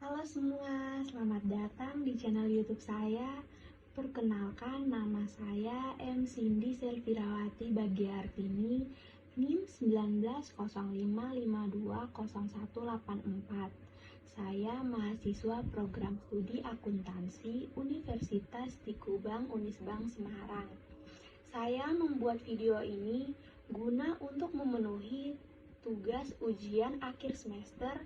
Halo semua, selamat datang di channel YouTube saya. Perkenalkan, nama saya M. Cindy Selvirawati Bagiartini, NIM 1905520184. Saya mahasiswa program studi akuntansi Universitas Tikubang Unisbank Semarang. Saya membuat video ini guna untuk memenuhi tugas ujian akhir semester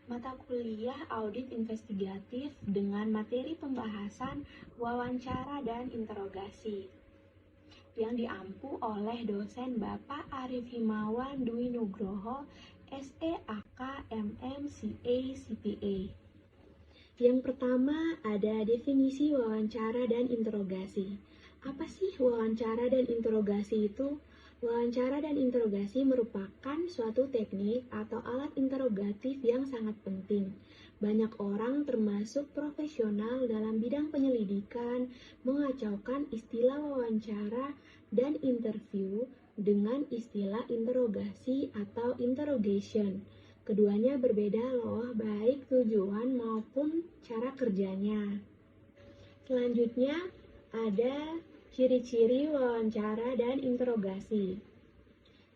mata kuliah audit investigatif dengan materi pembahasan wawancara dan interogasi yang diampu oleh dosen Bapak Arif Himawan Dwi Nugroho, SEAK MM CA CPA. Yang pertama ada definisi wawancara dan interogasi. Apa sih wawancara dan interogasi itu? Wawancara dan interogasi merupakan suatu teknik atau alat interogatif yang sangat penting. Banyak orang termasuk profesional dalam bidang penyelidikan mengacaukan istilah wawancara dan interview dengan istilah interogasi atau interrogation. Keduanya berbeda loh, baik tujuan maupun cara kerjanya. Selanjutnya ada ciri-ciri wawancara dan interogasi.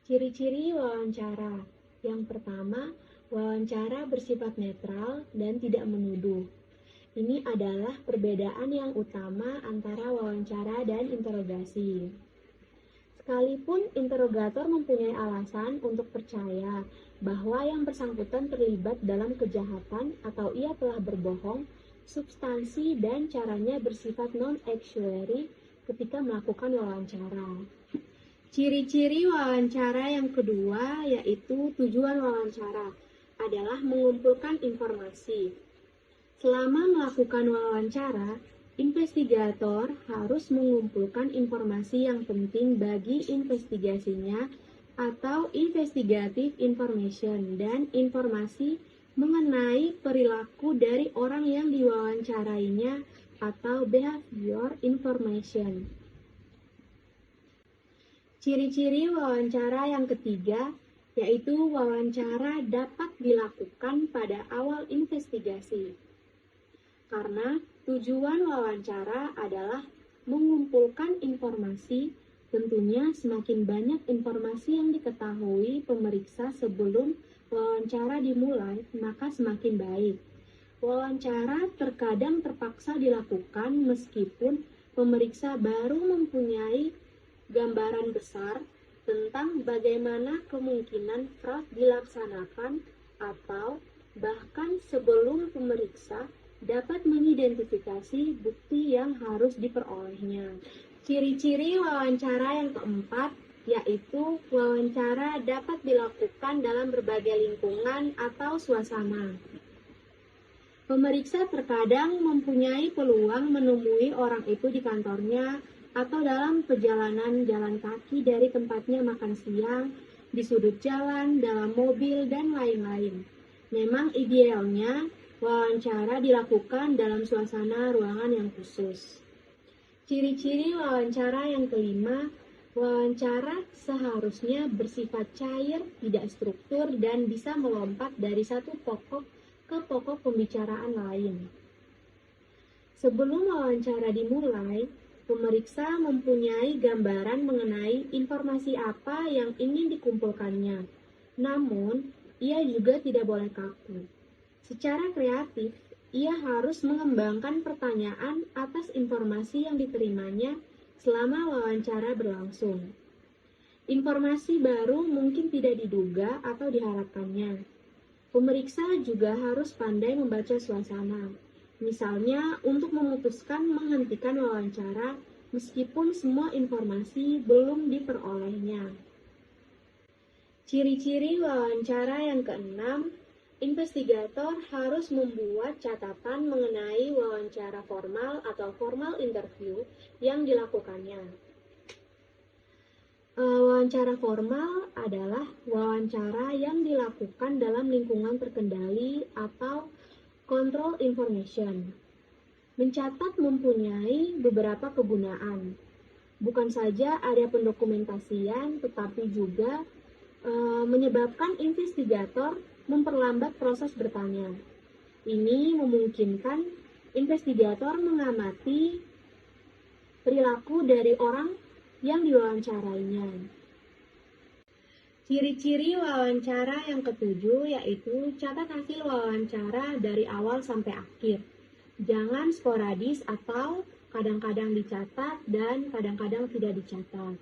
Ciri-ciri wawancara. Yang pertama, wawancara bersifat netral dan tidak menuduh. Ini adalah perbedaan yang utama antara wawancara dan interogasi. Sekalipun interrogator mempunyai alasan untuk percaya bahwa yang bersangkutan terlibat dalam kejahatan atau ia telah berbohong, substansi dan caranya bersifat non-actuary ketika melakukan wawancara. Ciri-ciri wawancara yang kedua yaitu tujuan wawancara adalah mengumpulkan informasi. Selama melakukan wawancara, investigator harus mengumpulkan informasi yang penting bagi investigasinya atau investigative information dan informasi mengenai perilaku dari orang yang diwawancarainya atau behavior information. Ciri-ciri wawancara yang ketiga yaitu wawancara dapat dilakukan pada awal investigasi. Karena tujuan wawancara adalah mengumpulkan informasi, tentunya semakin banyak informasi yang diketahui pemeriksa sebelum wawancara dimulai, maka semakin baik. Wawancara terkadang terpaksa dilakukan meskipun pemeriksa baru mempunyai gambaran besar tentang bagaimana kemungkinan fraud dilaksanakan atau bahkan sebelum pemeriksa dapat mengidentifikasi bukti yang harus diperolehnya. Ciri-ciri wawancara yang keempat yaitu wawancara dapat dilakukan dalam berbagai lingkungan atau suasana. Pemeriksa terkadang mempunyai peluang menemui orang itu di kantornya atau dalam perjalanan jalan kaki dari tempatnya makan siang, di sudut jalan, dalam mobil, dan lain-lain. Memang idealnya wawancara dilakukan dalam suasana ruangan yang khusus. Ciri-ciri wawancara yang kelima, wawancara seharusnya bersifat cair, tidak struktur, dan bisa melompat dari satu pokok ke pokok pembicaraan lain. Sebelum wawancara dimulai, pemeriksa mempunyai gambaran mengenai informasi apa yang ingin dikumpulkannya. Namun, ia juga tidak boleh kaku. Secara kreatif, ia harus mengembangkan pertanyaan atas informasi yang diterimanya selama wawancara berlangsung. Informasi baru mungkin tidak diduga atau diharapkannya. Pemeriksa juga harus pandai membaca suasana. Misalnya, untuk memutuskan menghentikan wawancara meskipun semua informasi belum diperolehnya. Ciri-ciri wawancara yang keenam, investigator harus membuat catatan mengenai wawancara formal atau formal interview yang dilakukannya. Wawancara formal adalah wawancara yang dilakukan dalam lingkungan terkendali atau control information. Mencatat mempunyai beberapa kegunaan. Bukan saja ada pendokumentasian, tetapi juga menyebabkan investigator memperlambat proses bertanya. Ini memungkinkan investigator mengamati perilaku dari orang yang diwawancarainya. Ciri-ciri wawancara yang ketujuh yaitu catat hasil wawancara dari awal sampai akhir. Jangan sporadis atau kadang-kadang dicatat dan kadang-kadang tidak dicatat.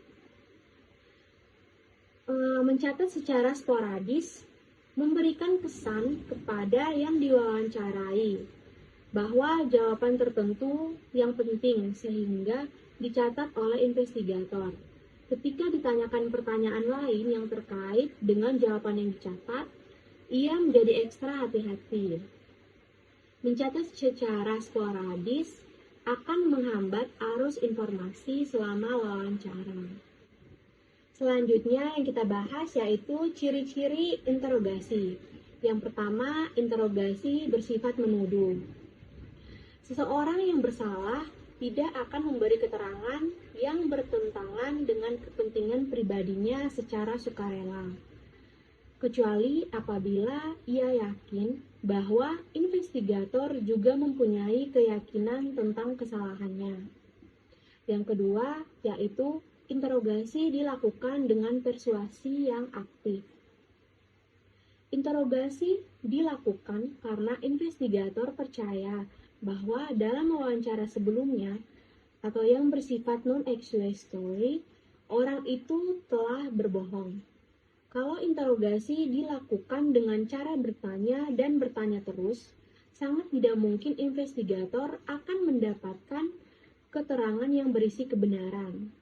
Mencatat secara sporadis memberikan kesan kepada yang diwawancarai bahwa jawaban tertentu yang penting sehingga dicatat oleh investigator. Ketika ditanyakan pertanyaan lain yang terkait dengan jawaban yang dicatat, ia menjadi ekstra hati-hati. Mencatat secara sporadis akan menghambat arus informasi selama wawancara. Selanjutnya yang kita bahas yaitu ciri-ciri interogasi. Yang pertama, interogasi bersifat menuduh. Seseorang yang bersalah tidak akan memberi keterangan yang bertentangan dengan kepentingan pribadinya secara sukarela, kecuali apabila ia yakin bahwa investigator juga mempunyai keyakinan tentang kesalahannya. Yang kedua, yaitu interogasi dilakukan dengan persuasi yang aktif. Interogasi dilakukan karena investigator percaya bahwa dalam wawancara sebelumnya atau yang bersifat non-accusatory, orang itu telah berbohong. Kalau interogasi dilakukan dengan cara bertanya dan bertanya terus, sangat tidak mungkin investigator akan mendapatkan keterangan yang berisi kebenaran.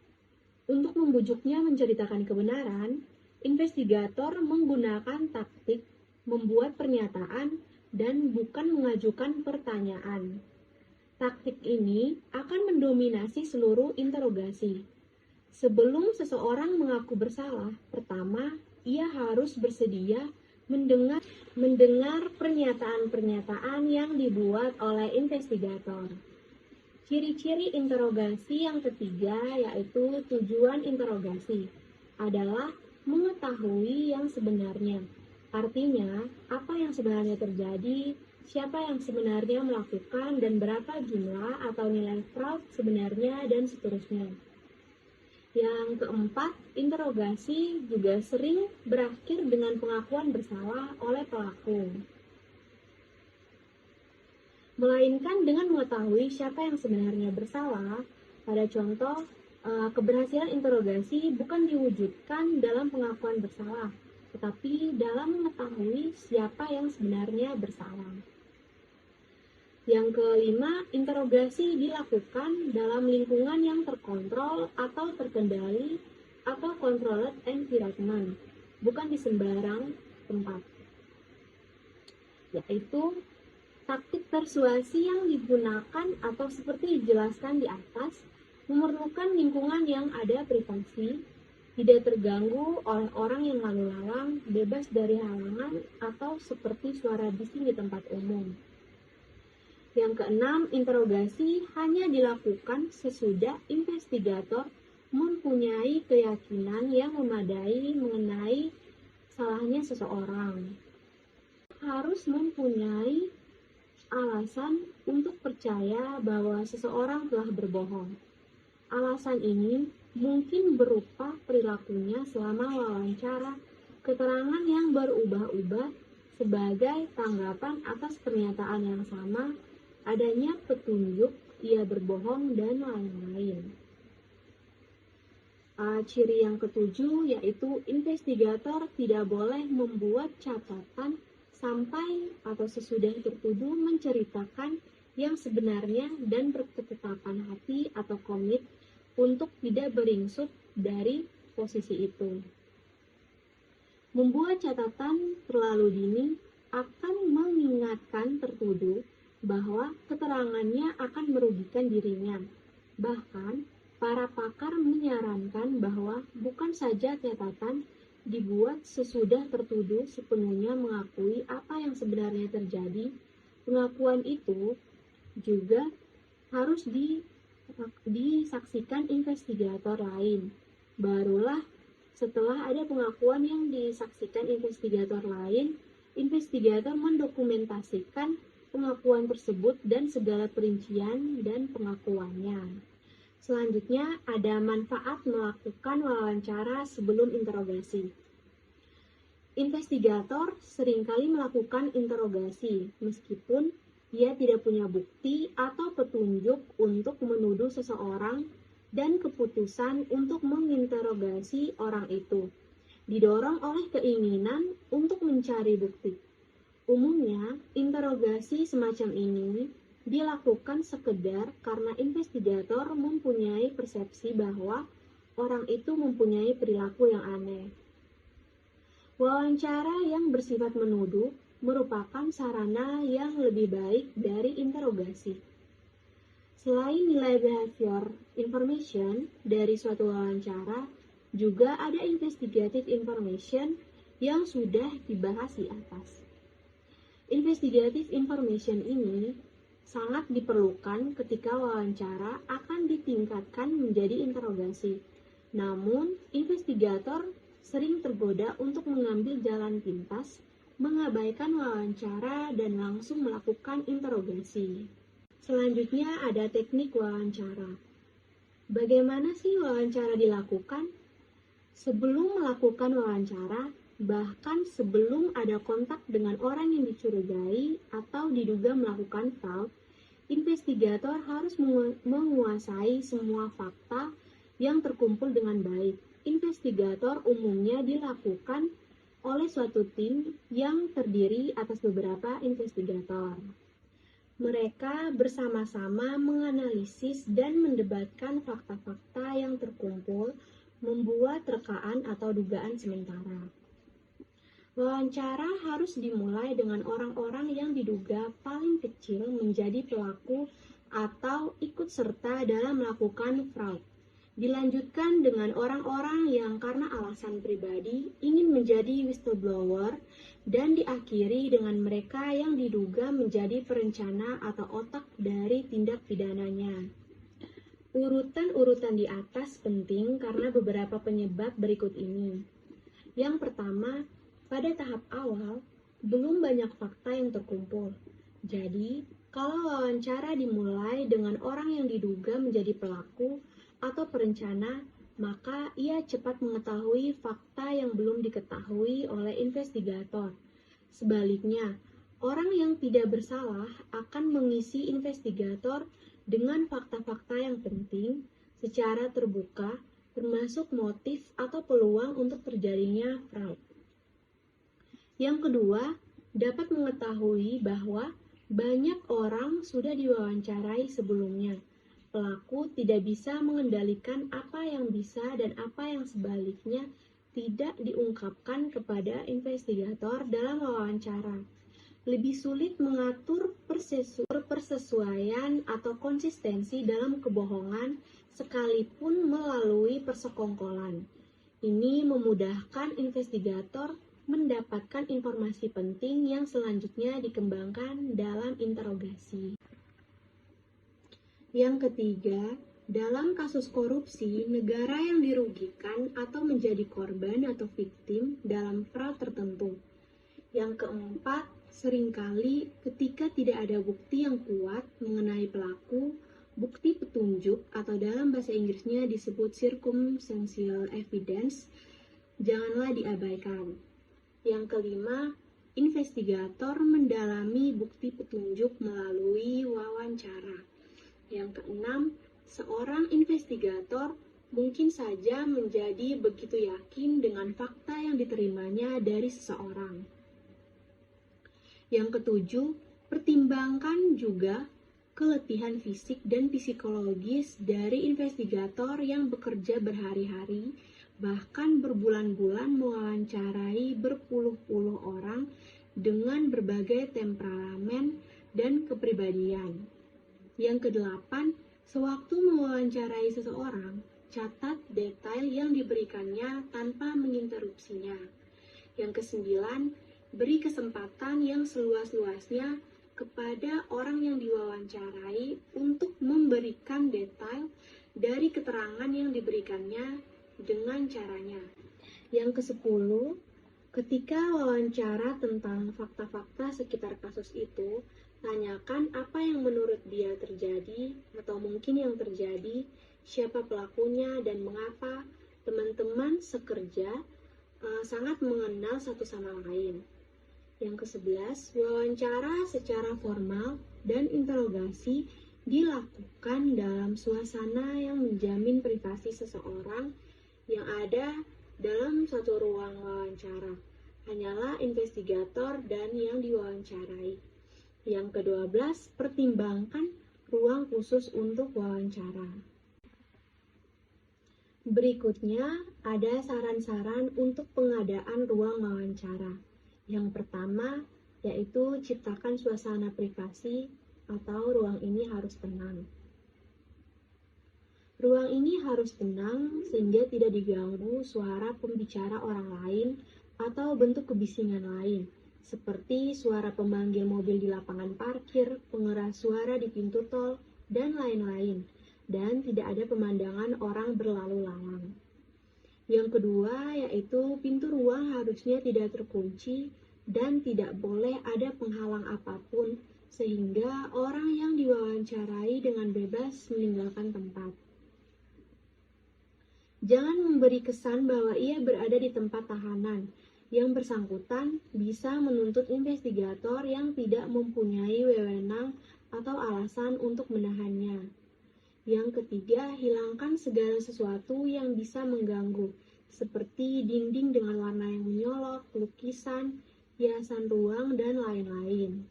Untuk membujuknya menceritakan kebenaran, investigator menggunakan taktik membuat pernyataan dan bukan mengajukan pertanyaan. Taktik ini akan mendominasi seluruh interogasi. Sebelum seseorang mengaku bersalah, pertama, ia harus bersedia mendengar pernyataan-pernyataan yang dibuat oleh investigator. Ciri-ciri interogasi yang ketiga yaitu tujuan interogasi adalah mengetahui yang sebenarnya. Artinya, apa yang sebenarnya terjadi, siapa yang sebenarnya melakukan, dan berapa jumlah atau nilai fraud sebenarnya, dan seterusnya. Yang keempat, interogasi juga sering berakhir dengan pengakuan bersalah oleh pelaku, melainkan dengan mengetahui siapa yang sebenarnya bersalah. Pada contoh, keberhasilan interogasi bukan diwujudkan dalam pengakuan bersalah, tetapi dalam mengetahui siapa yang sebenarnya bersalah. Yang kelima, interogasi dilakukan dalam lingkungan yang terkontrol atau terkendali atau controlled environment, bukan di sembarang tempat. Yaitu taktik persuasi yang digunakan atau seperti dijelaskan di atas memerlukan lingkungan yang ada privasi, tidak terganggu oleh orang yang lalu lalang, bebas dari halangan atau seperti suara bising di tempat umum. Yang keenam, interogasi hanya dilakukan sesudah investigator mempunyai keyakinan yang memadai mengenai salahnya seseorang. Harus mempunyai alasan untuk percaya bahwa seseorang telah berbohong. Alasan ini mungkin berupa perilakunya selama wawancara, keterangan yang berubah-ubah sebagai tanggapan atas pernyataan yang sama, adanya petunjuk ia berbohong, dan lain-lain. Ciri yang ketujuh yaitu investigator tidak boleh membuat catatan sampai atau sesudah tertuduh menceritakan yang sebenarnya dan berketetapan hati atau komit untuk tidak beringsut dari posisi itu. Membuat catatan terlalu dini akan mengingatkan tertuduh bahwa keterangannya akan merugikan dirinya. Bahkan, para pakar menyarankan bahwa bukan saja catatan dibuat sesudah tertuduh sepenuhnya mengakui apa yang sebenarnya terjadi, pengakuan itu juga harus disaksikan investigator lain. Barulah setelah ada pengakuan yang disaksikan investigator lain, investigator mendokumentasikan pengakuan tersebut dan segala perincian dan pengakuannya. Selanjutnya, ada manfaat melakukan wawancara sebelum interogasi. Investigator seringkali melakukan interogasi meskipun ia tidak punya bukti atau petunjuk untuk menuduh seseorang, dan keputusan untuk menginterogasi orang itu didorong oleh keinginan untuk mencari bukti. Umumnya, interogasi semacam ini dilakukan sekedar karena investigator mempunyai persepsi bahwa orang itu mempunyai perilaku yang aneh. Wawancara yang bersifat menuduh merupakan sarana yang lebih baik dari interogasi. Selain nilai behavior information dari suatu wawancara, juga ada investigative information yang sudah dibahas di atas. Investigative information ini sangat diperlukan ketika wawancara akan ditingkatkan menjadi interogasi. Namun, investigator sering tergoda untuk mengambil jalan pintas, mengabaikan wawancara dan langsung melakukan interogasi. Selanjutnya ada teknik wawancara. Bagaimana sih wawancara dilakukan? Sebelum melakukan wawancara, bahkan sebelum ada kontak dengan orang yang dicurigai atau diduga melakukan fraud, investigator harus menguasai semua fakta yang terkumpul dengan baik. Investigator umumnya dilakukan oleh suatu tim yang terdiri atas beberapa investigator. Mereka bersama-sama menganalisis dan mendebatkan fakta-fakta yang terkumpul, membuat rekaan atau dugaan sementara. Wawancara harus dimulai dengan orang-orang yang diduga paling kecil menjadi pelaku atau ikut serta dalam melakukan fraud. Dilanjutkan dengan orang-orang yang karena alasan pribadi ingin menjadi whistleblower, dan diakhiri dengan mereka yang diduga menjadi perencana atau otak dari tindak pidananya. Urutan-urutan di atas penting karena beberapa penyebab berikut ini. Yang pertama, pada tahap awal, belum banyak fakta yang terkumpul. Jadi, kalau wawancara dimulai dengan orang yang diduga menjadi pelaku atau perencana, maka ia cepat mengetahui fakta yang belum diketahui oleh investigator. Sebaliknya, orang yang tidak bersalah akan mengisi investigator dengan fakta-fakta yang penting secara terbuka, termasuk motif atau peluang untuk terjadinya fraud. Yang kedua, dapat mengetahui bahwa banyak orang sudah diwawancarai sebelumnya. Pelaku tidak bisa mengendalikan apa yang bisa dan apa yang sebaliknya tidak diungkapkan kepada investigator dalam wawancara. Lebih sulit mengatur persesuaian atau konsistensi dalam kebohongan sekalipun melalui persekongkolan. Ini memudahkan investigator mendapatkan informasi penting yang selanjutnya dikembangkan dalam interogasi. Yang ketiga, dalam kasus korupsi, negara yang dirugikan atau menjadi korban atau victim dalam fraud tertentu. Yang keempat, seringkali ketika tidak ada bukti yang kuat mengenai pelaku, bukti petunjuk atau dalam bahasa Inggrisnya disebut circumstantial evidence, janganlah diabaikan. Yang kelima, investigator mendalami bukti petunjuk melalui wawancara. Yang keenam, seorang investigator mungkin saja menjadi begitu yakin dengan fakta yang diterimanya dari seseorang. Yang ketujuh, pertimbangkan juga keletihan fisik dan psikologis dari investigator yang bekerja berhari-hari, bahkan berbulan-bulan mewawancarai berpuluh-puluh orang dengan berbagai temperamen dan kepribadian. Yang kedelapan, sewaktu mewawancarai seseorang, catat detail yang diberikannya tanpa menginterupsinya. Yang kesembilan, beri kesempatan yang seluas-luasnya kepada orang yang diwawancarai untuk memberikan detail dari keterangan yang diberikannya dengan caranya. Yang kesepuluh, Ketika wawancara tentang fakta-fakta sekitar kasus itu, tanyakan apa yang menurut dia terjadi atau mungkin yang terjadi, siapa pelakunya dan mengapa. Teman-teman sekerja sangat mengenal satu sama lain. Yang ke-11, wawancara secara formal dan interogasi dilakukan dalam suasana yang menjamin privasi seseorang yang ada dalam satu ruang wawancara. Hanyalah investigator dan yang diwawancarai. Yang ke-12, pertimbangkan ruang khusus untuk wawancara. Berikutnya ada saran-saran untuk pengadaan ruang wawancara. Yang pertama yaitu ciptakan suasana privasi atau ruang ini harus tenang. Ruang ini harus tenang sehingga tidak diganggu suara pembicara orang lain atau bentuk kebisingan lain, seperti suara pemanggil mobil di lapangan parkir, pengeras suara di pintu tol, dan lain-lain, dan tidak ada pemandangan orang berlalu lalang. Yang kedua yaitu pintu ruang harusnya tidak terkunci dan tidak boleh ada penghalang apapun sehingga orang yang diwawancarai dengan bebas meninggalkan tempat. Jangan memberi kesan bahwa ia berada di tempat tahanan. Yang bersangkutan bisa menuntut investigator yang tidak mempunyai wewenang atau alasan untuk menahannya. Yang ketiga, hilangkan segala sesuatu yang bisa mengganggu, seperti dinding dengan warna yang menyolok, lukisan, hiasan ruang, dan lain-lain.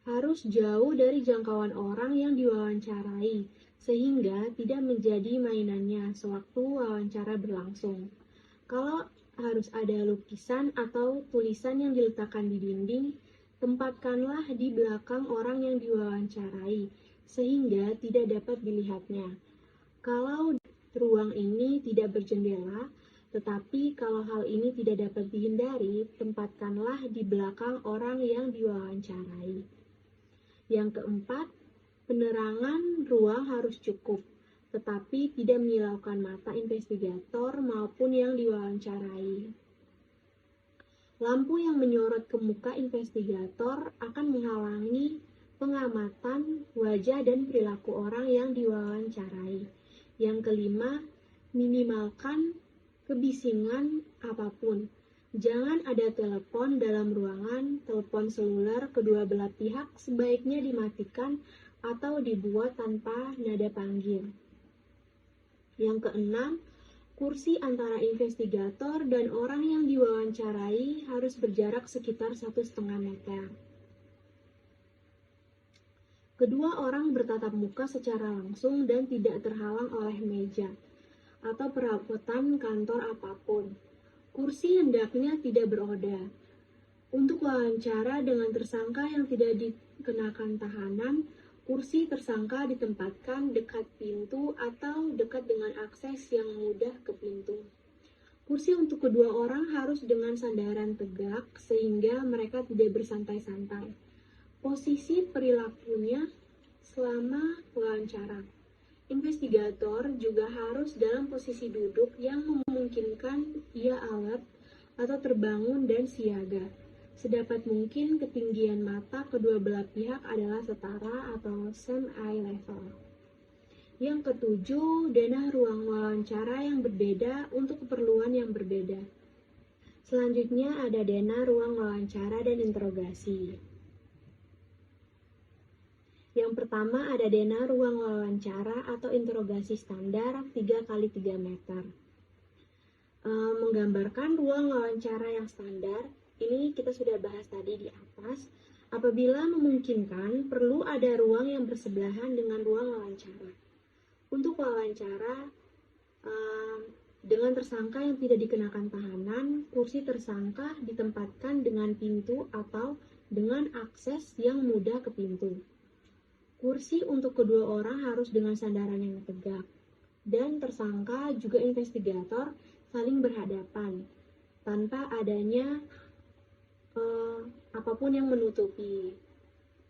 Harus jauh dari jangkauan orang yang diwawancarai, sehingga tidak menjadi mainannya sewaktu wawancara berlangsung. Kalau harus ada lukisan atau tulisan yang diletakkan di dinding, tempatkanlah di belakang orang yang diwawancarai, sehingga tidak dapat dilihatnya. Kalau ruang ini tidak berjendela, tetapi kalau hal ini tidak dapat dihindari, tempatkanlah di belakang orang yang diwawancarai. Yang keempat, penerangan ruang harus cukup, tetapi tidak menyilaukan mata investigator maupun yang diwawancarai. Lampu yang menyorot ke muka investigator akan menghalangi pengamatan wajah dan perilaku orang yang diwawancarai. Yang kelima, minimalkan kebisingan apapun. Jangan ada telepon dalam ruangan. Telepon seluler kedua belah pihak sebaiknya dimatikan atau dibuat tanpa nada panggil. Yang keenam, kursi antara investigator dan orang yang diwawancarai harus berjarak sekitar 1,5 meter. Kedua orang bertatap muka secara langsung dan tidak terhalang oleh meja atau perabotan kantor apapun. Kursi hendaknya tidak beroda. Untuk wawancara dengan tersangka yang tidak dikenakan tahanan, kursi tersangka ditempatkan dekat pintu atau dekat dengan akses yang mudah ke pintu. Kursi untuk kedua orang harus dengan sandaran tegak sehingga mereka tidak bersantai-santai. Posisi perilakunya selama wawancara. Investigator juga harus dalam posisi duduk yang memungkinkan ia alert atau terbangun dan siaga. Sedapat mungkin ketinggian mata kedua belah pihak adalah setara atau same eye level. Yang ketujuh, denah ruang wawancara yang berbeda untuk keperluan yang berbeda. Selanjutnya ada denah ruang wawancara dan interogasi. Yang pertama ada denah ruang wawancara atau interogasi standar 3x3 meter. Menggambarkan ruang wawancara yang standar, ini kita sudah bahas tadi di atas. Apabila memungkinkan, perlu ada ruang yang bersebelahan dengan ruang wawancara. Untuk wawancara dengan tersangka yang tidak dikenakan tahanan, kursi tersangka ditempatkan dengan pintu atau dengan akses yang mudah ke pintu. Kursi untuk kedua orang harus dengan sandaran yang tegak, dan tersangka juga investigator saling berhadapan, tanpa adanya apapun yang menutupi.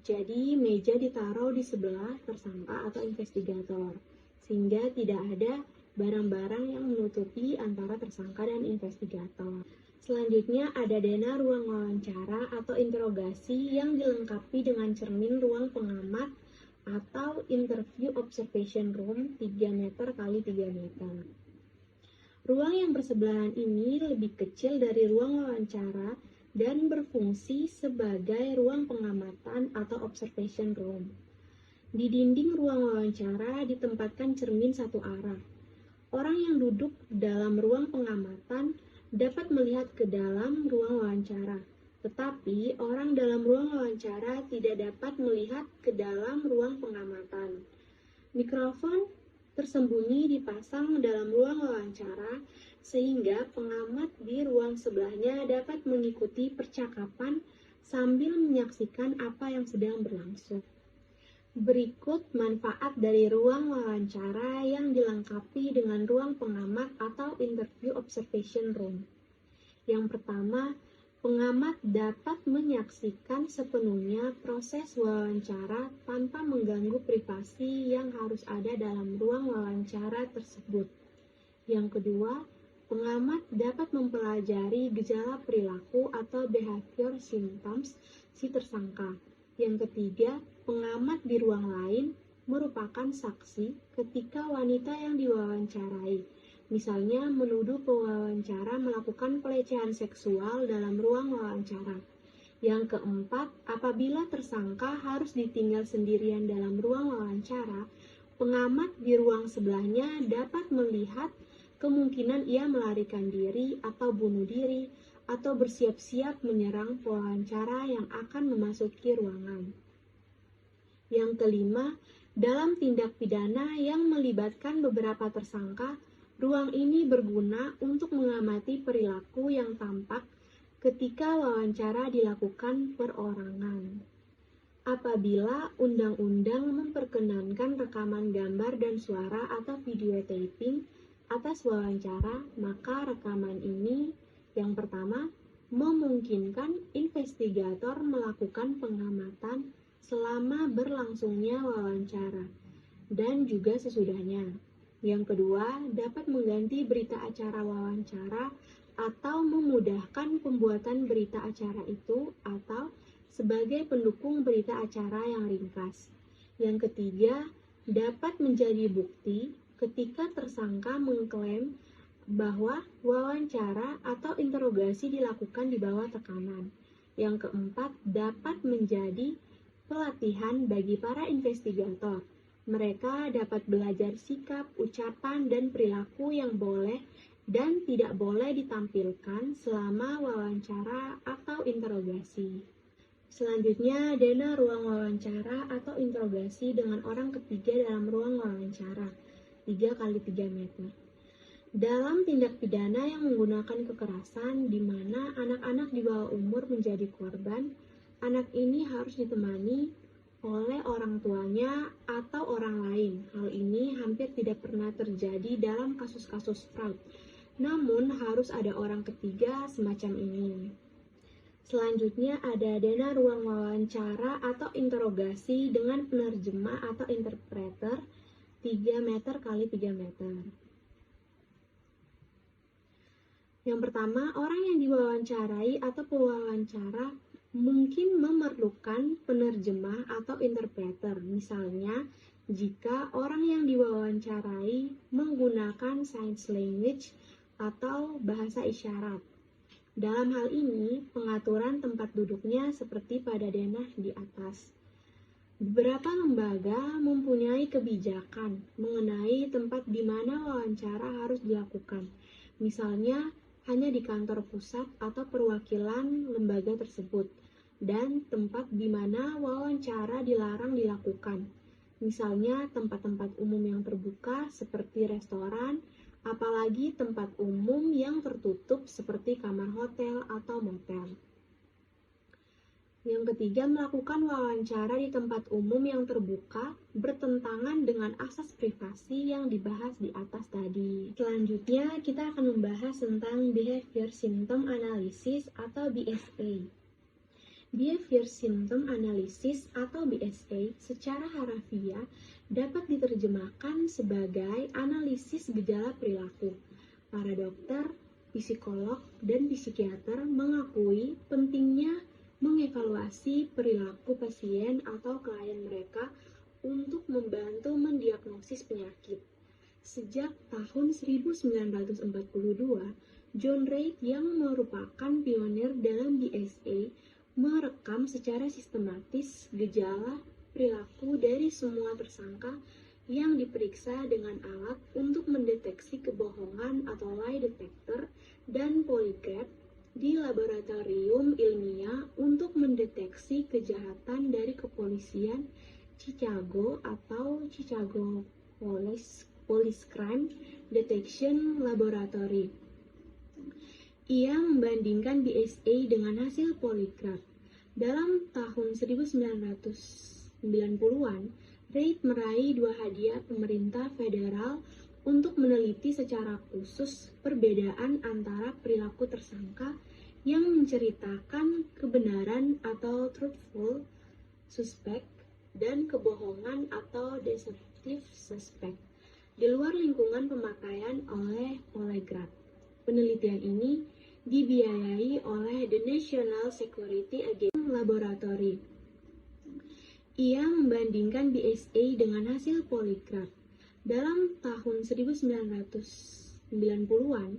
Jadi meja ditaruh di sebelah tersangka atau investigator, sehingga tidak ada barang-barang yang menutupi antara tersangka dan investigator. Selanjutnya ada dana ruang wawancara atau interogasi yang dilengkapi dengan cermin ruang pengamat atau interview observation room 3 meter kali 3 meter. Ruang yang bersebelahan ini lebih kecil dari ruang wawancara dan berfungsi sebagai ruang pengamatan atau observation room. Di dinding ruang wawancara ditempatkan cermin satu arah. Orang yang duduk dalam ruang pengamatan dapat melihat ke dalam ruang wawancara, tetapi orang dalam ruang wawancara tidak dapat melihat ke dalam ruang pengamatan. Mikrofon tersembunyi dipasang dalam ruang wawancara sehingga pengamat di ruang sebelahnya dapat mengikuti percakapan sambil menyaksikan apa yang sedang berlangsung. Berikut manfaat dari ruang wawancara yang dilengkapi dengan ruang pengamat atau interview observation room. Yang pertama, pengamat dapat menyaksikan sepenuhnya proses wawancara tanpa mengganggu privasi yang harus ada dalam ruang wawancara tersebut. Yang kedua, pengamat dapat mempelajari gejala perilaku atau behavior symptoms si tersangka. Yang ketiga, pengamat di ruang lain merupakan saksi ketika wanita yang diwawancarai, misalnya menuduh pewawancara melakukan pelecehan seksual dalam ruang wawancara. Yang keempat, apabila tersangka harus ditinggal sendirian dalam ruang wawancara, pengamat di ruang sebelahnya dapat melihat kemungkinan ia melarikan diri atau bunuh diri atau bersiap-siap menyerang pewawancara yang akan memasuki ruangan. Yang kelima, dalam tindak pidana yang melibatkan beberapa tersangka, ruang ini berguna untuk mengamati perilaku yang tampak ketika wawancara dilakukan perorangan. Apabila undang-undang memperkenankan rekaman gambar dan suara atau video taping atas wawancara, maka rekaman ini yang pertama memungkinkan investigator melakukan pengamatan selama berlangsungnya wawancara dan juga sesudahnya. Yang kedua, dapat mengganti berita acara wawancara atau memudahkan pembuatan berita acara itu atau sebagai pendukung berita acara yang ringkas. Yang ketiga, dapat menjadi bukti ketika tersangka mengklaim bahwa wawancara atau interogasi dilakukan di bawah tekanan. Yang keempat, dapat menjadi pelatihan bagi para investigator. Mereka dapat belajar sikap, ucapan, dan perilaku yang boleh dan tidak boleh ditampilkan selama wawancara atau interogasi. Selanjutnya, dana ruang wawancara atau interogasi dengan orang ketiga dalam ruang wawancara 3 kali 3 meter. Dalam tindak pidana yang menggunakan kekerasan di mana anak-anak di bawah umur menjadi korban, anak ini harus ditemani oleh orang tuanya atau orang lain. Hal ini hampir tidak pernah terjadi dalam kasus-kasus fraud, namun harus ada orang ketiga semacam ini. Selanjutnya ada dana ruang wawancara atau interogasi dengan penerjemah atau interpreter 3 meter kali 3 meter. Yang pertama, orang yang diwawancarai atau pewawancara mungkin memerlukan penerjemah atau interpreter. Misalnya, jika orang yang diwawancarai menggunakan sign language atau bahasa isyarat. Dalam hal ini, pengaturan tempat duduknya seperti pada denah di atas. Beberapa lembaga mempunyai kebijakan mengenai tempat di mana wawancara harus dilakukan. Misalnya, hanya di kantor pusat atau perwakilan lembaga tersebut, dan tempat di mana wawancara dilarang dilakukan. Misalnya, tempat-tempat umum yang terbuka seperti restoran, apalagi tempat umum yang tertutup seperti kamar hotel atau motel. Yang ketiga, melakukan wawancara di tempat umum yang terbuka bertentangan dengan asas privasi yang dibahas di atas tadi. Selanjutnya, kita akan membahas tentang Behavior Symptom Analysis atau BSA. Behavior Symptom Analysis atau BSA secara harafiah dapat diterjemahkan sebagai analisis gejala perilaku. Para dokter, psikolog, dan psikiater mengakui pentingnya mengevaluasi perilaku pasien atau klien mereka untuk membantu mendiagnosis penyakit. Sejak tahun 1942, John Reid yang merupakan pionir dalam BSA merekam secara sistematis gejala perilaku dari semua tersangka yang diperiksa dengan alat untuk mendeteksi kebohongan atau lie detector dan poligraf di laboratorium ilmiah untuk mendeteksi kejahatan dari kepolisian Chicago atau Chicago Police Crime Detection Laboratory. Ia membandingkan BSA dengan hasil poligraf. Dalam tahun 1990-an, Reid meraih 2 hadiah pemerintah federal untuk meneliti secara khusus perbedaan antara perilaku tersangka yang menceritakan kebenaran atau truthful suspect dan kebohongan atau deceptive suspect di luar lingkungan pemakaian oleh poligraf. Penelitian ini dibiayai oleh The National Security Agency Laboratory. Ia membandingkan BSA dengan hasil poligraf. Dalam tahun 1990-an,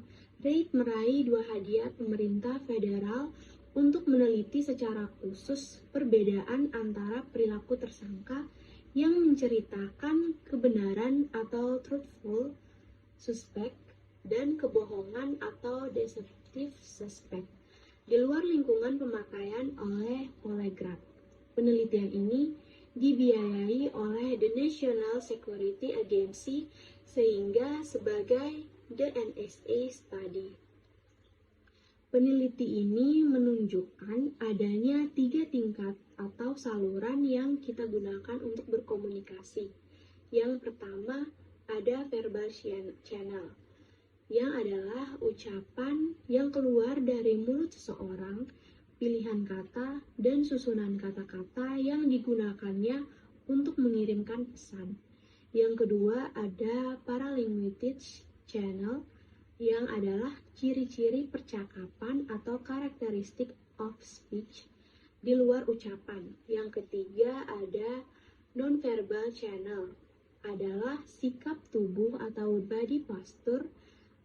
Reid meraih 2 hadiah pemerintah federal untuk meneliti secara khusus perbedaan antara perilaku tersangka yang menceritakan kebenaran atau truthful suspect dan kebohongan atau deceptive suspect di luar lingkungan pemakaian oleh poligraf. Penelitian ini dibiayai oleh The National Security Agency sehingga sebagai the NSA Study. Peneliti ini menunjukkan adanya 3 tingkat atau saluran yang kita gunakan untuk berkomunikasi. Yang pertama ada verbal channel, yang adalah ucapan yang keluar dari mulut seseorang, pilihan kata, dan susunan kata-kata yang digunakannya untuk mengirimkan pesan. Yang kedua ada paralinguistic channel, yang adalah ciri-ciri percakapan atau karakteristik of speech di luar ucapan. Yang ketiga ada nonverbal channel, adalah sikap tubuh atau body posture,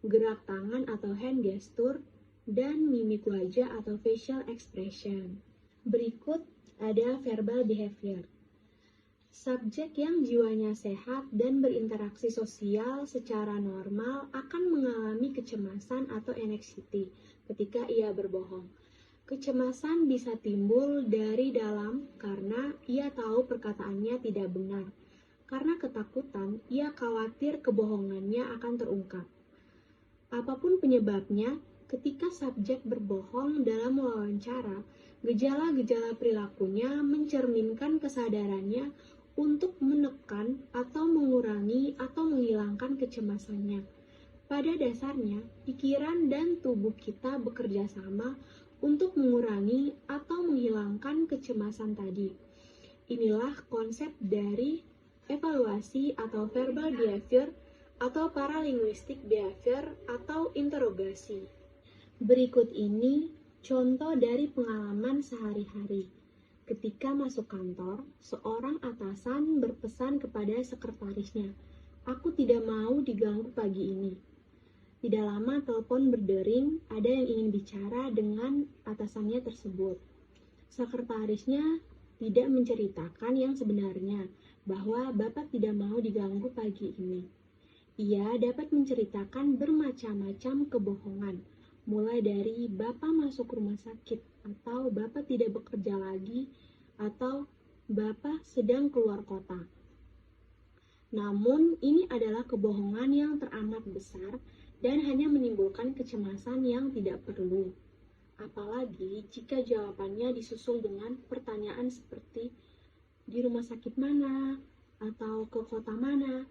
gerak tangan atau hand gesture, dan mimik wajah atau facial expression. Berikut ada verbal behavior. Subjek yang jiwanya sehat dan berinteraksi sosial secara normal akan mengalami kecemasan atau anxiety ketika ia berbohong. Kecemasan bisa timbul dari dalam karena ia tahu perkataannya tidak benar. Karena ketakutan, ia khawatir kebohongannya akan terungkap. Apapun penyebabnya, ketika subjek berbohong dalam wawancara, gejala-gejala perilakunya mencerminkan kesadarannya untuk menekan atau mengurangi atau menghilangkan kecemasannya. Pada dasarnya, pikiran dan tubuh kita bekerja sama untuk mengurangi atau menghilangkan kecemasan tadi. Inilah konsep dari evaluasi atau verbal behavior atau paralinguistic behavior atau interogasi. Berikut ini contoh dari pengalaman sehari-hari. Ketika masuk kantor, seorang atasan berpesan kepada sekretarisnya, "Aku tidak mau diganggu pagi ini." Tidak lama telepon berdering, ada yang ingin bicara dengan atasannya tersebut. Sekretarisnya tidak menceritakan yang sebenarnya, bahwa Bapak tidak mau diganggu pagi ini. Ia dapat menceritakan bermacam-macam kebohongan, mulai dari Bapak masuk rumah sakit, atau Bapak tidak bekerja lagi, atau Bapak sedang keluar kota. Namun, ini adalah kebohongan yang teramat besar dan hanya menimbulkan kecemasan yang tidak perlu. Apalagi jika jawabannya disusul dengan pertanyaan seperti, "Di rumah sakit mana?" atau "Ke kota mana?"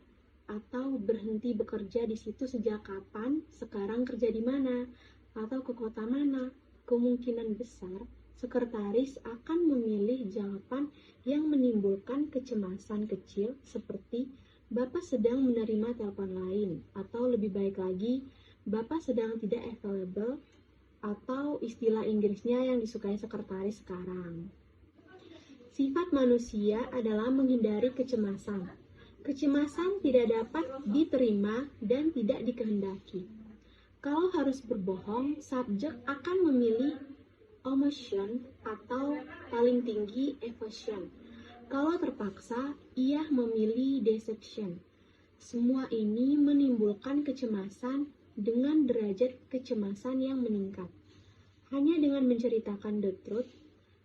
atau "Berhenti bekerja di situ sejak kapan? Sekarang kerja di mana?" atau "Ke kota mana?" Kemungkinan besar sekretaris akan memilih jawaban yang menimbulkan kecemasan kecil seperti Bapak sedang menerima telepon lain, atau lebih baik lagi, Bapak sedang tidak available, atau istilah Inggrisnya yang disukai sekretaris sekarang. Sifat manusia adalah menghindari kecemasan. Kecemasan tidak dapat diterima dan tidak dikehendaki. Kalau harus berbohong, subjek akan memilih omission atau paling tinggi evasion. Kalau terpaksa, ia memilih deception. Semua ini menimbulkan kecemasan dengan derajat kecemasan yang meningkat. Hanya dengan menceritakan the truth,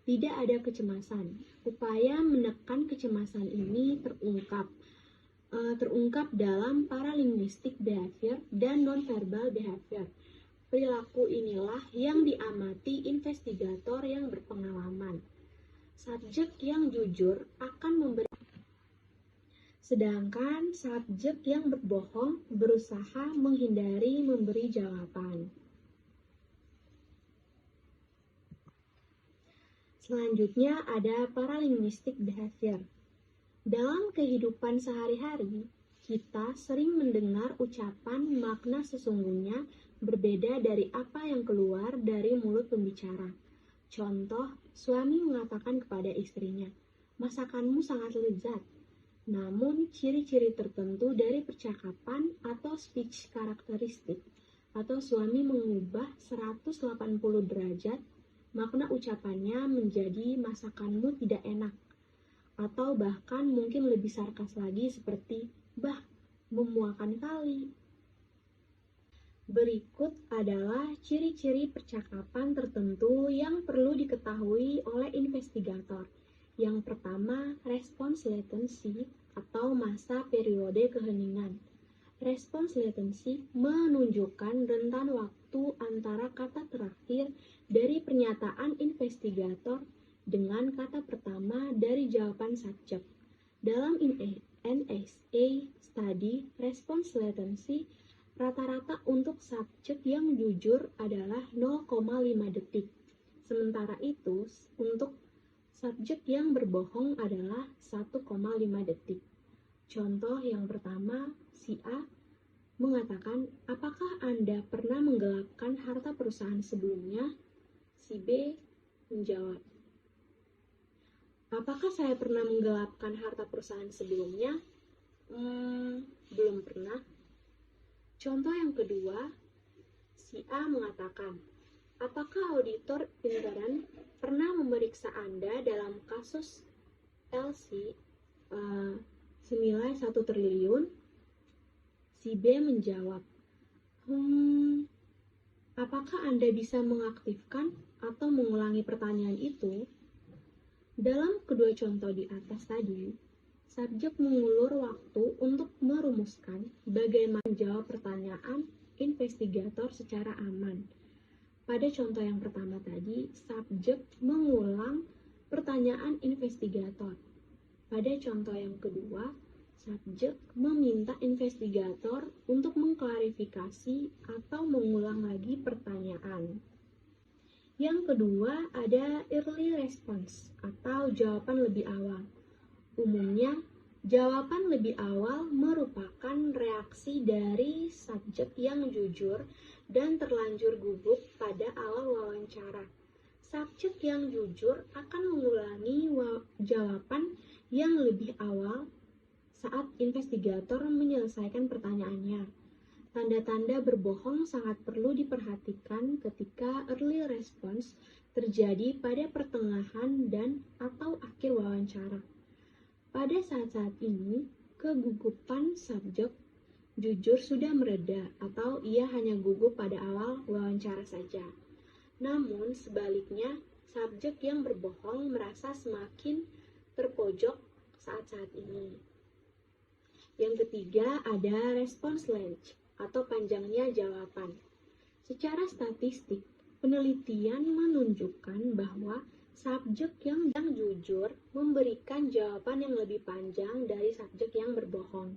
tidak ada kecemasan. Upaya menekan kecemasan ini terungkap dalam paralinguistic behavior dan nonverbal behavior. Perilaku inilah yang diamati investigator yang berpengalaman. Subjek yang jujur akan memberi, sedangkan subjek yang berbohong berusaha menghindari memberi jawaban. Selanjutnya ada paralinguistic behavior. Dalam kehidupan sehari-hari, kita sering mendengar ucapan makna sesungguhnya berbeda dari apa yang keluar dari mulut pembicara. Contoh, suami mengatakan kepada istrinya, "Masakanmu sangat lezat." Namun, ciri-ciri tertentu dari percakapan atau speech karakteristik atau suami mengubah 180 derajat makna ucapannya menjadi masakanmu tidak enak, atau bahkan mungkin lebih sarkas lagi seperti, "Bah, memuakan kali." Berikut adalah ciri-ciri percakapan tertentu yang perlu diketahui oleh investigator. Yang pertama, response latency atau masa periode keheningan. Response latency menunjukkan rentan waktu antara kata terakhir dari pernyataan investigator dengan kata pertama dari jawaban subjek. Dalam NSA study, response latency rata-rata untuk subjek yang jujur adalah 0,5 detik. Sementara itu, untuk subjek yang berbohong adalah 1,5 detik. Contoh yang pertama, si A mengatakan, "Apakah Anda pernah menggelapkan harta perusahaan sebelumnya?" Si B menjawab, "Apakah saya pernah menggelapkan harta perusahaan sebelumnya?" Belum pernah. Contoh yang kedua, si A mengatakan, "Apakah auditor intern pernah memeriksa Anda dalam kasus LC senilai 1 triliun?" Si B menjawab, "Apakah Anda bisa mengaktifkan atau mengulangi pertanyaan itu?" Dalam kedua contoh di atas tadi, subjek mengulur waktu untuk merumuskan bagaimana menjawab pertanyaan investigator secara aman. Pada contoh yang pertama tadi, subjek mengulang pertanyaan investigator. Pada contoh yang kedua, subjek meminta investigator untuk mengklarifikasi atau mengulang lagi pertanyaan. Yang kedua ada early response atau jawaban lebih awal. Umumnya, jawaban lebih awal merupakan reaksi dari subjek yang jujur dan terlanjur gugup pada awal wawancara. Subjek yang jujur akan mengulangi jawaban yang lebih awal saat investigator menyelesaikan pertanyaannya. Tanda-tanda berbohong sangat perlu diperhatikan ketika early response terjadi pada pertengahan dan atau akhir wawancara. Pada saat-saat ini, kegugupan subjek jujur sudah mereda atau ia hanya gugup pada awal wawancara saja. Namun sebaliknya, subjek yang berbohong merasa semakin terpojok saat-saat ini. Yang ketiga ada response length atau panjangnya jawaban. Secara statistik, penelitian menunjukkan bahwa subjek yang jujur memberikan jawaban yang lebih panjang dari subjek yang berbohong.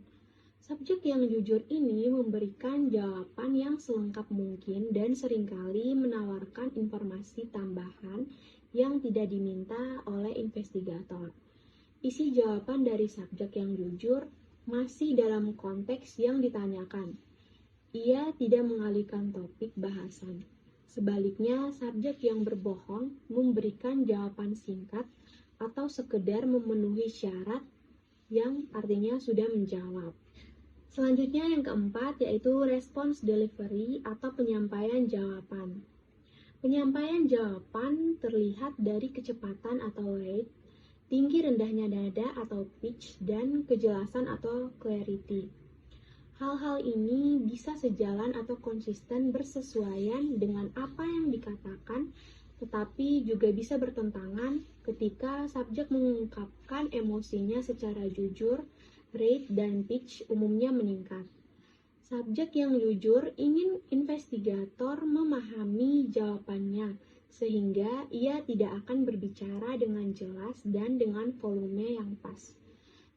Subjek yang jujur ini memberikan jawaban yang selengkap mungkin dan seringkali menawarkan informasi tambahan yang tidak diminta oleh investigator. Isi jawaban dari subjek yang jujur masih dalam konteks yang ditanyakan. Ia tidak mengalihkan topik bahasan. Sebaliknya, subjek yang berbohong memberikan jawaban singkat atau sekedar memenuhi syarat yang artinya sudah menjawab. Selanjutnya yang keempat yaitu response delivery atau penyampaian jawaban. Penyampaian jawaban terlihat dari kecepatan atau rate, tinggi rendahnya nada atau pitch, dan kejelasan atau clarity. Hal-hal ini bisa sejalan atau konsisten bersesuaian dengan apa yang dikatakan, tetapi juga bisa bertentangan ketika subjek mengungkapkan emosinya secara jujur, rate dan pitch umumnya meningkat. Subjek yang jujur ingin investigator memahami jawabannya, sehingga ia tidak akan berbicara dengan jelas dan dengan volume yang pas.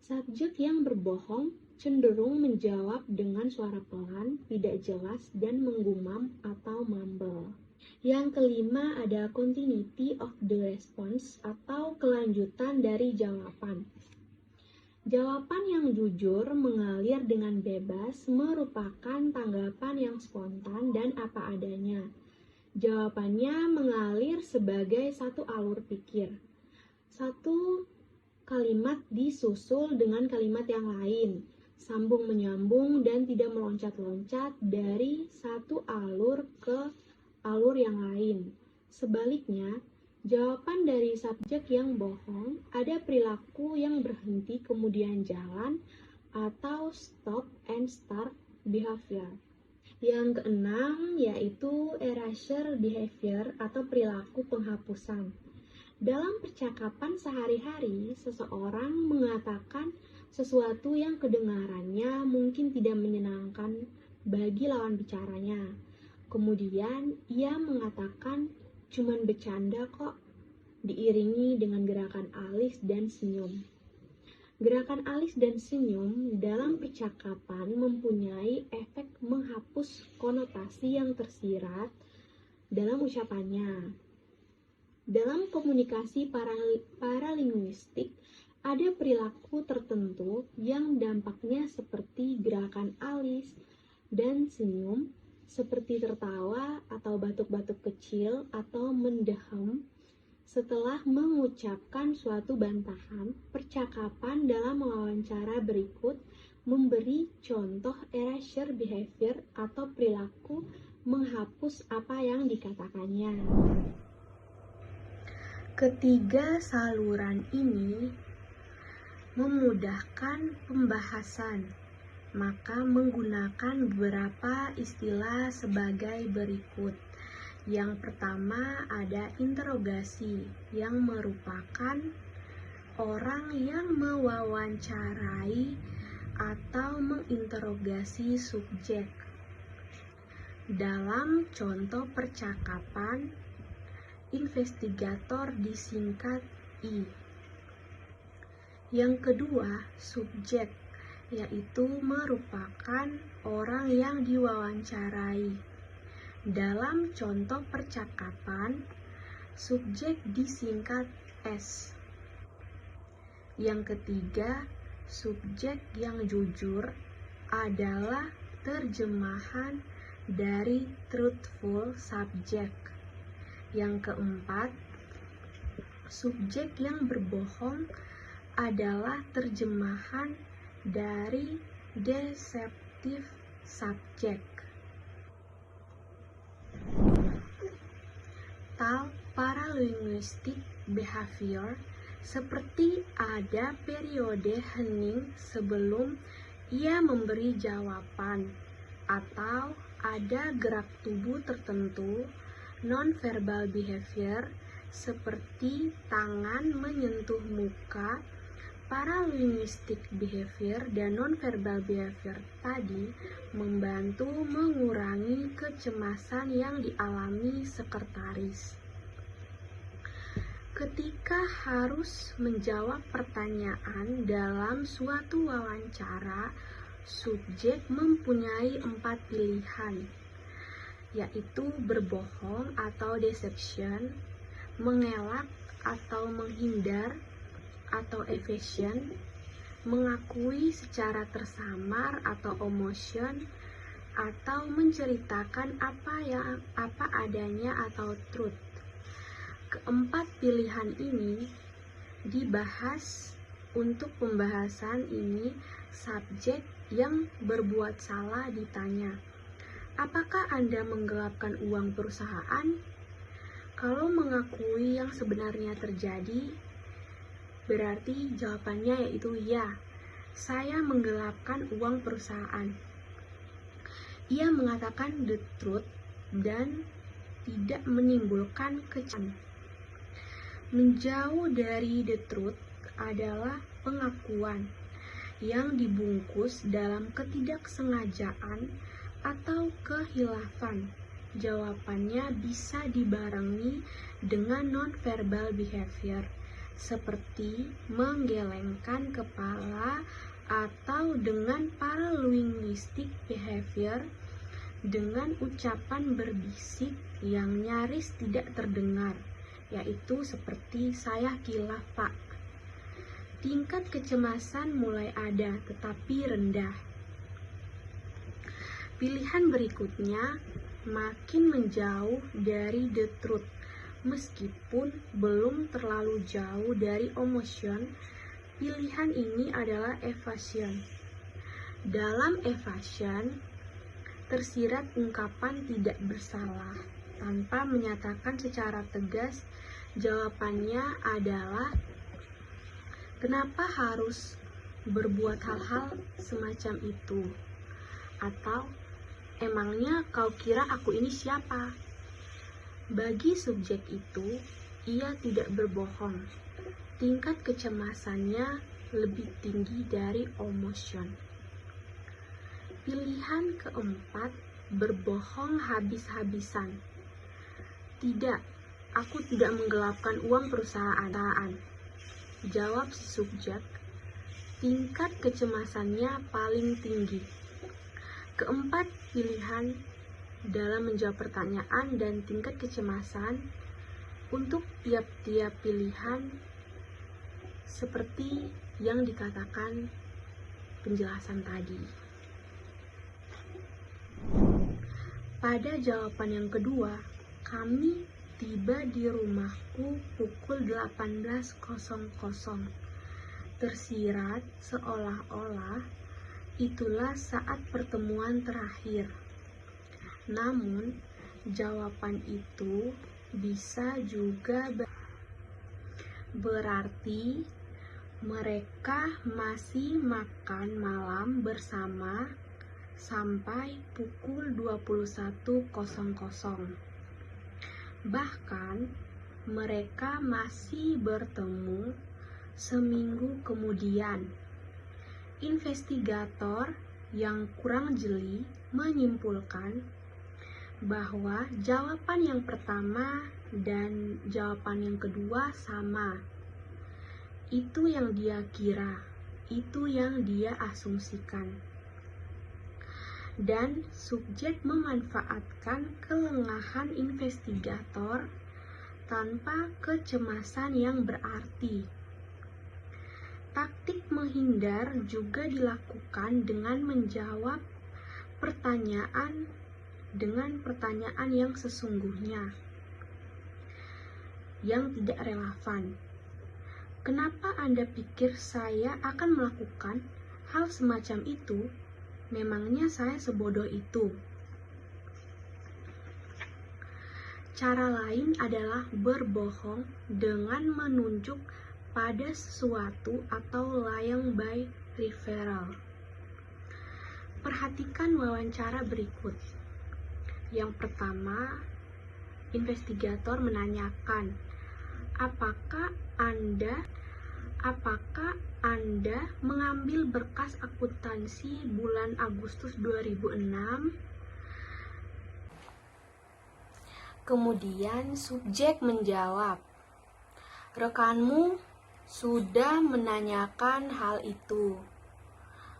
Subjek yang berbohong cenderung menjawab dengan suara pelan, tidak jelas, dan menggumam atau mumble. Yang kelima ada continuity of the response atau kelanjutan dari jawaban. Jawaban yang jujur mengalir dengan bebas merupakan tanggapan yang spontan dan apa adanya. Jawabannya mengalir sebagai satu alur pikir. Satu kalimat disusul dengan kalimat yang lain, sambung menyambung dan tidak meloncat-loncat dari satu alur ke alur yang lain. Sebaliknya, jawaban dari subjek yang bohong ada perilaku yang berhenti kemudian jalan atau stop and start behavior. Yang keenam yaitu erasure behavior atau perilaku penghapusan. Dalam percakapan sehari-hari, seseorang mengatakan sesuatu yang kedengarannya mungkin tidak menyenangkan bagi lawan bicaranya. Kemudian ia mengatakan cuman bercanda kok, diiringi dengan gerakan alis dan senyum. Gerakan alis dan senyum dalam percakapan mempunyai efek menghapus konotasi yang tersirat dalam ucapannya. Dalam komunikasi paralinguistik, ada perilaku tertentu yang dampaknya seperti gerakan alis dan senyum, seperti tertawa atau batuk-batuk kecil atau mendeham setelah mengucapkan suatu bantahan. Percakapan dalam wawancara berikut memberi contoh erasure behavior atau perilaku menghapus apa yang dikatakannya. Ketiga saluran ini memudahkan pembahasan, maka menggunakan beberapa istilah sebagai berikut. Yang pertama ada interogasi, yang merupakan orang yang mewawancarai atau menginterogasi subjek. Dalam contoh percakapan, investigator disingkat I. Yang kedua, subjek, yaitu merupakan orang yang diwawancarai. Dalam contoh percakapan, subjek disingkat S. Yang ketiga, subjek yang jujur adalah terjemahan dari truthful subject. Yang keempat, subjek yang berbohong adalah terjemahan dari deceptive subject. Paralinguistic behavior seperti ada periode hening sebelum ia memberi jawaban, atau ada gerak tubuh tertentu. Non-verbal behavior seperti tangan menyentuh muka. Paralinguistic behavior dan non-verbal behavior tadi membantu mengurangi kecemasan yang dialami sekretaris. Ketika harus menjawab pertanyaan dalam suatu wawancara, subjek mempunyai 4 pilihan, yaitu berbohong atau deception, mengelak atau menghindar atau evasion, mengakui secara tersamar atau omission, atau menceritakan apa adanya atau truth. Keempat pilihan ini dibahas. Untuk pembahasan ini, subjek yang berbuat salah ditanya, apakah Anda menggelapkan uang perusahaan? Kalau mengakui yang sebenarnya terjadi, berarti jawabannya yaitu ya, saya menggelapkan uang perusahaan. Ia mengatakan the truth dan tidak menimbulkan kecemasan. Menjauh dari the truth adalah pengakuan yang dibungkus dalam ketidaksengajaan atau kehilafan. Jawabannya bisa dibarengi dengan non-verbal behavior, seperti menggelengkan kepala, atau dengan paralinguistic behavior, dengan ucapan berbisik yang nyaris tidak terdengar, yaitu seperti saya kilaf Pak. Tingkat kecemasan mulai ada, tetapi rendah. Pilihan berikutnya makin menjauh dari the truth, meskipun belum terlalu jauh dari omission. Pilihan ini adalah evasion. Dalam evasion, tersirat ungkapan tidak bersalah tanpa menyatakan secara tegas. Jawabannya adalah, kenapa harus berbuat hal-hal semacam itu? Atau, emangnya kau kira aku ini siapa? Bagi subjek itu, ia tidak berbohong. Tingkat kecemasannya lebih tinggi dari omission. Pilihan keempat, berbohong habis-habisan. Tidak, aku tidak menggelapkan uang perusahaan. Jawab si subjek, tingkat kecemasannya paling tinggi. Keempat pilihan dalam menjawab pertanyaan dan tingkat kecemasan untuk tiap-tiap pilihan seperti yang dikatakan penjelasan tadi. Pada jawaban yang kedua, kami tiba di rumahku pukul 18.00. Tersirat seolah-olah itulah saat pertemuan terakhir. Namun, jawaban itu bisa juga berarti mereka masih makan malam bersama sampai pukul 21.00. Bahkan, mereka masih bertemu seminggu kemudian. Investigator yang kurang jeli menyimpulkan bahwa jawaban yang pertama dan jawaban yang kedua sama. Itu yang dia kira, itu yang dia asumsikan. Dan subjek memanfaatkan kelengahan investigator tanpa kecemasan yang berarti. Taktik menghindar juga dilakukan dengan menjawab pertanyaan dengan pertanyaan yang sesungguhnya, yang tidak relevan. Kenapa Anda pikir saya akan melakukan hal semacam itu? Memangnya saya sebodoh itu? Cara lain adalah berbohong dengan menunjuk pada sesuatu atau lying by referral. Perhatikan wawancara berikut. Yang pertama, investigator menanyakan, apakah Anda mengambil berkas akuntansi bulan Agustus 2006? Kemudian subjek menjawab, rekanmu sudah menanyakan hal itu.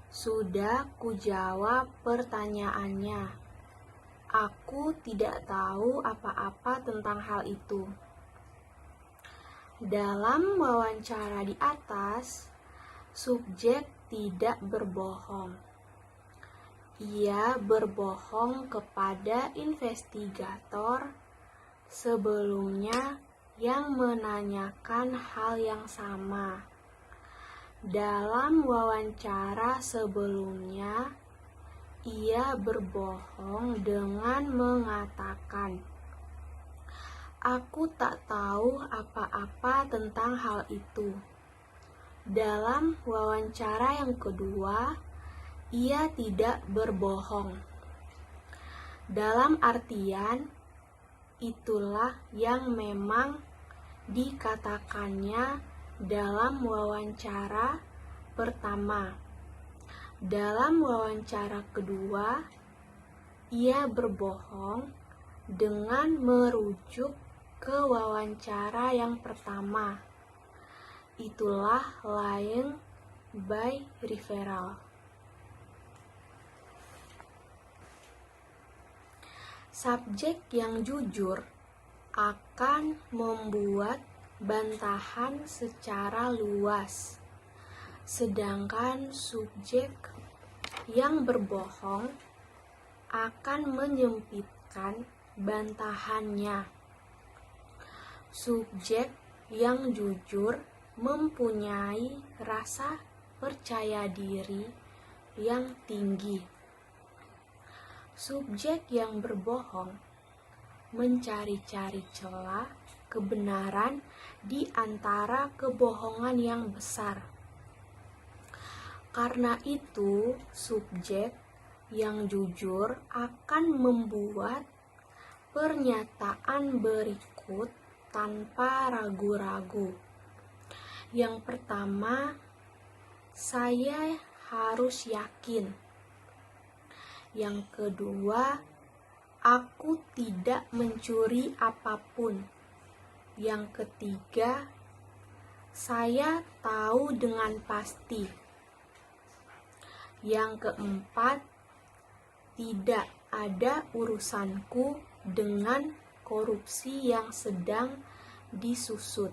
Sudah kujawab pertanyaannya. Aku tidak tahu apa-apa tentang hal itu. Dalam wawancara di atas, subjek tidak berbohong. Ia berbohong kepada investigator sebelumnya yang menanyakan hal yang sama. Dalam wawancara sebelumnya, ia berbohong dengan mengatakan, "Aku tak tahu apa-apa tentang hal itu." Dalam wawancara yang kedua, ia tidak berbohong. Dalam artian, itulah yang memang dikatakannya dalam wawancara pertama. Dalam wawancara kedua, ia berbohong dengan merujuk ke wawancara yang pertama. Itulah lying by referral. Subjek yang jujur akan membuat bantahan secara luas, sedangkan subjek yang berbohong akan menyempitkan bantahannya. Subjek yang jujur mempunyai rasa percaya diri yang tinggi. Subjek yang berbohong mencari-cari celah kebenaran di antara kebohongan yang besar. Karena itu, subjek yang jujur akan membuat pernyataan berikut tanpa ragu-ragu. Yang pertama, saya harus yakin. Yang kedua, aku tidak mencuri apapun. Yang ketiga, saya tahu dengan pasti. Yang keempat, tidak ada urusanku dengan korupsi yang sedang disusut.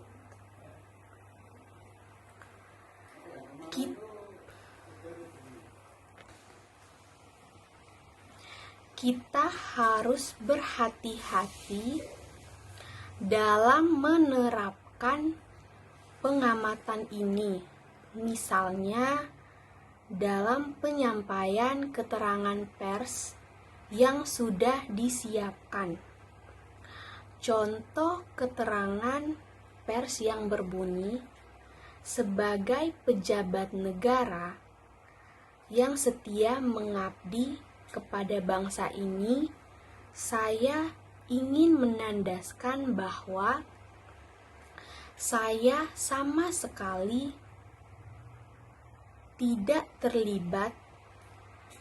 Kita harus berhati-hati dalam menerapkan pengamatan ini. Misalnya, dalam penyampaian keterangan pers yang sudah disiapkan. Contoh keterangan pers yang berbunyi, sebagai pejabat negara yang setia mengabdi kepada bangsa ini, saya ingin menandaskan bahwa saya sama sekali tidak terlibat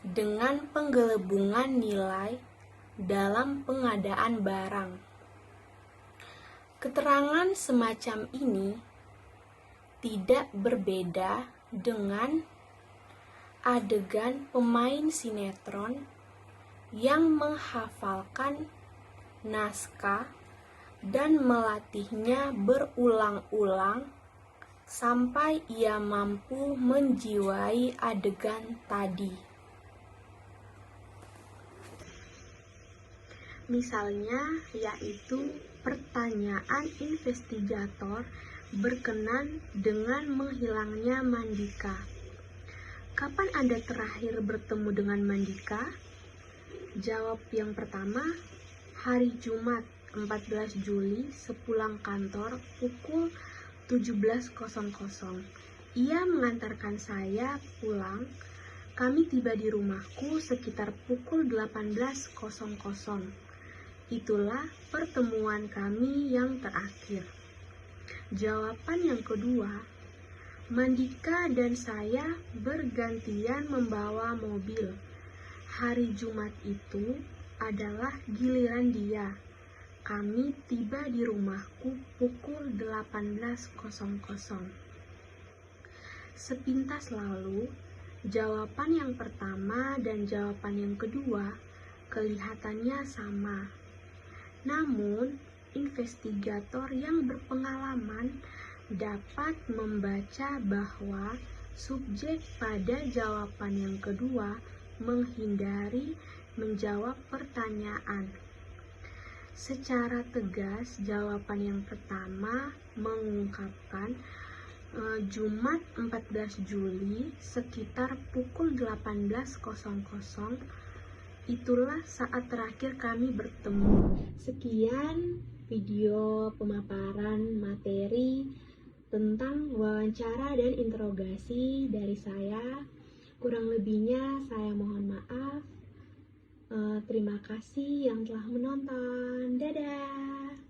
dengan penggelembungan nilai dalam pengadaan barang. Keterangan semacam ini tidak berbeda dengan adegan pemain sinetron yang menghafalkan naskah dan melatihnya berulang-ulang sampai ia mampu menjiwai adegan tadi. Misalnya, yaitu pertanyaan investigator berkenan dengan menghilangnya Mandika. Kapan Anda terakhir bertemu dengan Mandika? Jawab yang pertama, hari Jumat 14 Juli sepulang kantor pukul 17.00. Ia mengantarkan saya pulang. Kami tiba di rumahku sekitar pukul 18.00. Itulah pertemuan kami yang terakhir. Jawaban yang kedua, Mandika dan saya bergantian membawa mobil. Hari Jumat itu adalah giliran dia. Kami tiba di rumahku pukul 18.00. Sepintas lalu, jawaban yang pertama dan jawaban yang kedua kelihatannya sama. Namun, investigator yang berpengalaman dapat membaca bahwa subjek pada jawaban yang kedua menghindari menjawab pertanyaan. Secara tegas, jawaban yang pertama mengungkapkan Jumat 14 Juli sekitar pukul 18.00, itulah saat terakhir kami bertemu. Sekian video pemaparan materi tentang wawancara dan interogasi dari saya. Kurang lebihnya saya mohon maaf. Terima kasih yang telah menonton. Dadah.